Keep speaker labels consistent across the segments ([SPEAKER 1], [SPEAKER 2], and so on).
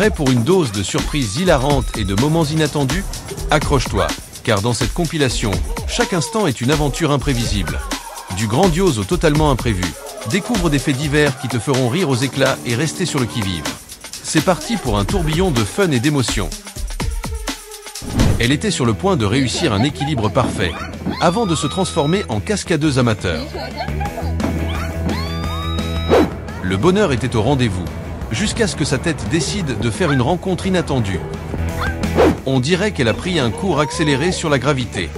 [SPEAKER 1] Prêt pour une dose de surprises hilarantes et de moments inattendus? Accroche-toi, car dans cette compilation, chaque instant est une aventure imprévisible. Du grandiose au totalement imprévu, découvre des faits divers qui te feront rire aux éclats et rester sur le qui-vive. C'est parti pour un tourbillon de fun et d'émotion. Elle était sur le point de réussir un équilibre parfait, avant de se transformer en cascadeuse amateur. Le bonheur était au rendez-vous, jusqu'à ce que sa tête décide de faire une rencontre inattendue. On dirait qu'elle a pris un cours accéléré sur la gravité.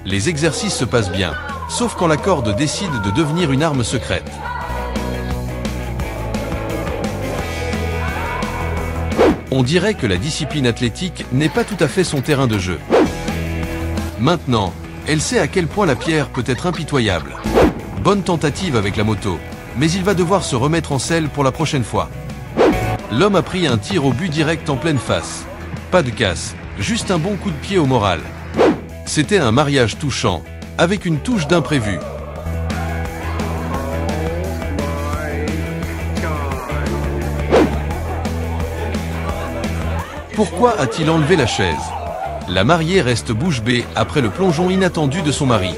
[SPEAKER 1] Les exercices se passent bien, sauf quand la corde décide de devenir une arme secrète. On dirait que la discipline athlétique n'est pas tout à fait son terrain de jeu. Maintenant, elle sait à quel point la pierre peut être impitoyable. Bonne tentative avec la moto, mais il va devoir se remettre en selle pour la prochaine fois. L'homme a pris un tir au but direct en pleine face. Pas de casse, juste un bon coup de pied au moral. C'était un mariage touchant, avec une touche d'imprévu. Pourquoi a-t-il enlevé la chaise? La mariée reste bouche bée après le plongeon inattendu de son mari.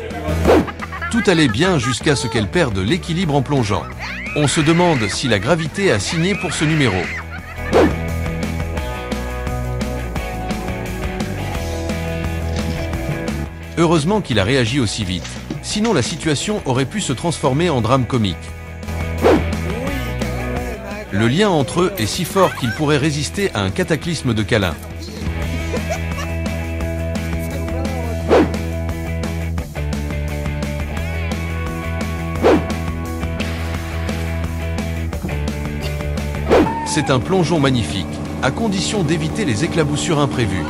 [SPEAKER 1] Tout allait bien jusqu'à ce qu'elle perde l'équilibre en plongeant. On se demande si la gravité a signé pour ce numéro. Heureusement qu'il a réagi aussi vite, sinon la situation aurait pu se transformer en drame comique. Le lien entre eux est si fort qu'il pourrait résister à un cataclysme de câlins. C'est un plongeon magnifique, à condition d'éviter les éclaboussures imprévues.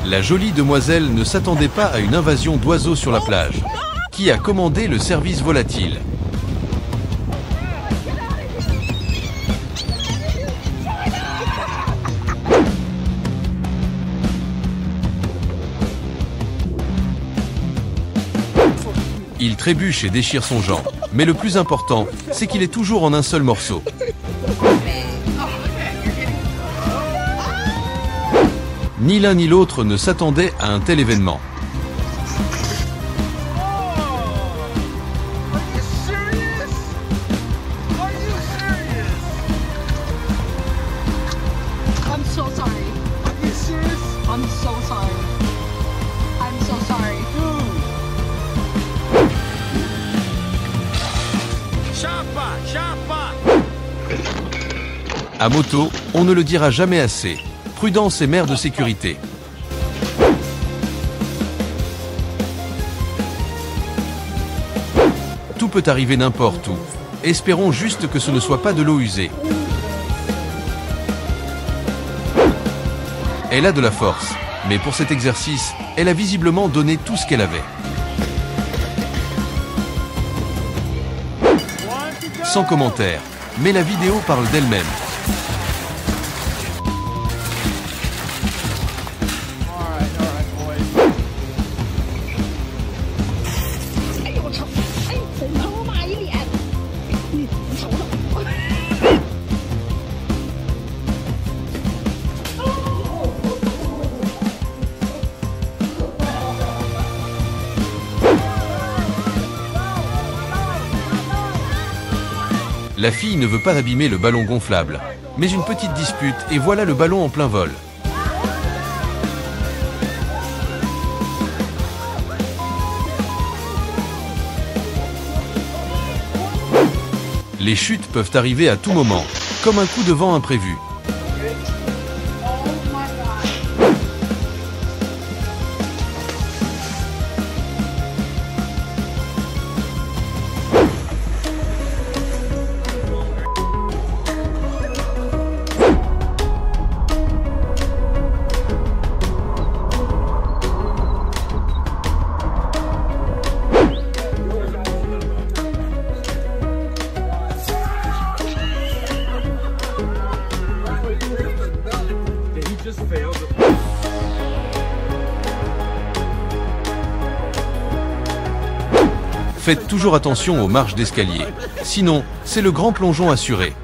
[SPEAKER 1] La jolie demoiselle ne s'attendait pas à une invasion d'oiseaux sur la plage. Qui a commandé le service volatile? Il trébuche et déchire son genre, mais le plus important, c'est qu'il est toujours en un seul morceau. Ni l'un ni l'autre ne s'attendait à un tel événement. À moto, on ne le dira jamais assez. Prudence est mère de sécurité. Tout peut arriver n'importe où. Espérons juste que ce ne soit pas de l'eau usée. Elle a de la force, mais pour cet exercice, elle a visiblement donné tout ce qu'elle avait. Sans commentaire, mais la vidéo parle d'elle-même. La fille ne veut pas abîmer le ballon gonflable, mais une petite dispute et voilà le ballon en plein vol. Les chutes peuvent arriver à tout moment, comme un coup de vent imprévu. Faites toujours attention aux marches d'escalier. Sinon, c'est le grand plongeon assuré.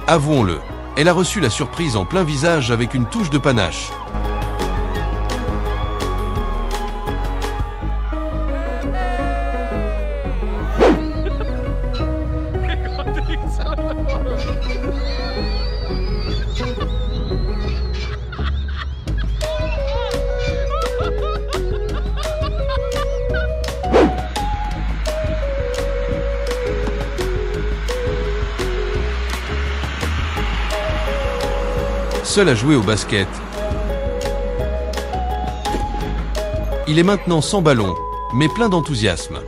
[SPEAKER 1] Avouons-le, elle a reçu la surprise en plein visage avec une touche de panache. Seul à jouer au basket, il est maintenant sans ballon, mais plein d'enthousiasme.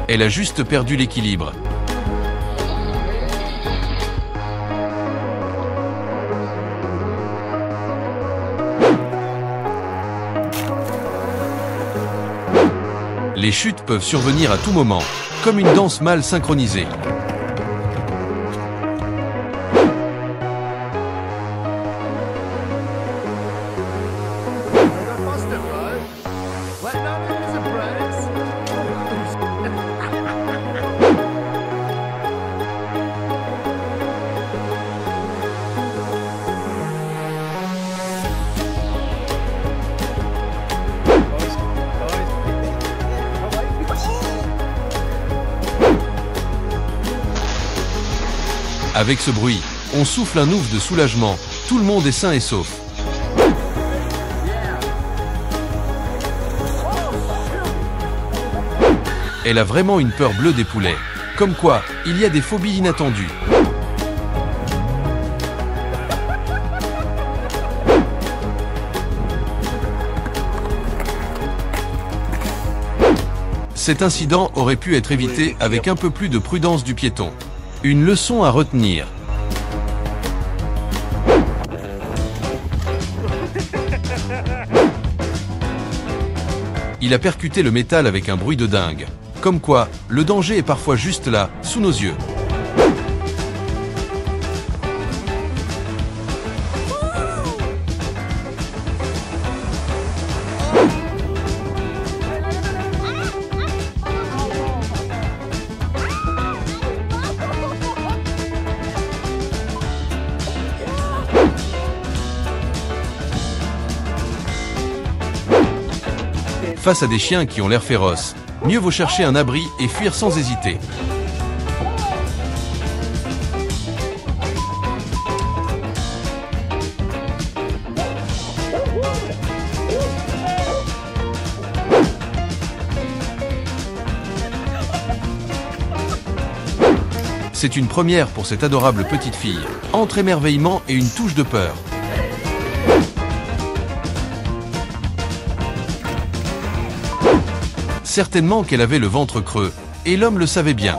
[SPEAKER 1] Elle a juste perdu l'équilibre. Les chutes peuvent survenir à tout moment, comme une danse mal synchronisée. Avec ce bruit, on souffle un ouf de soulagement. Tout le monde est sain et sauf. Elle a vraiment une peur bleue des poulets. Comme quoi, il y a des phobies inattendues. Cet incident aurait pu être évité avec un peu plus de prudence du piéton. Une leçon à retenir. Il a percuté le métal avec un bruit de dingue. Comme quoi, le danger est parfois juste là, sous nos yeux. Face à des chiens qui ont l'air féroces, mieux vaut chercher un abri et fuir sans hésiter. C'est une première pour cette adorable petite fille, entre émerveillement et une touche de peur. Certainement qu'elle avait le ventre creux, et l'homme le savait bien.